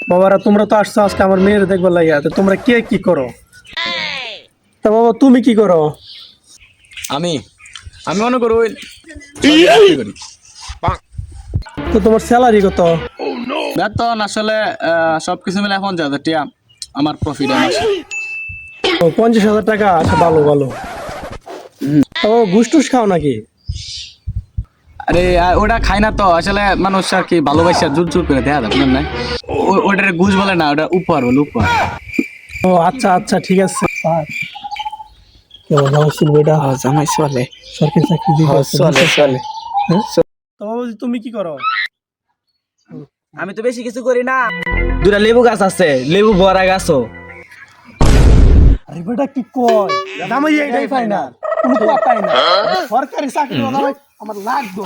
বাবারা তোমরা তো আসছো আজকে আমার মেয়ের দেখবার লাগিয়া, তো তোমরা কে কি করো? তা বাবা তুমি কি করো? আমি আমি মনে করো ওই চাকরি করি। তো তোমার স্যালারি কত? বেতন আসলে সবকিছু মিলে 50,000 টাকা আমার প্রফিট মাসে। ও 50,000 টাকা, আচ্ছা ভালো ভালো। ও ঘুষ টুস খাও নাকি? আরে ওটা খাই না তো আসলে মানুষ আর কি ভালোবাসা জোর জোর করে দেয়া যাবে না। ওটার ঘুষ বলে না, ওটা উপহার বলে উপহার। ও আচ্ছা আচ্ছা ঠিক আছে স্যার। জামাই ছিল এটা জামাই চলে সরকারি চাকরি চলে চলে। তো বাবাজি তুমি কি করো? আমি তো বেশি কিছু করি না, দুটা লেবু গাছ আছে, লেবু ভরা গাছও। আরে বেটা কি কয়, জামাই এটাই ফাইনাল, কোনো কথাই না। সরকারি চাকরি আমার লাগবে।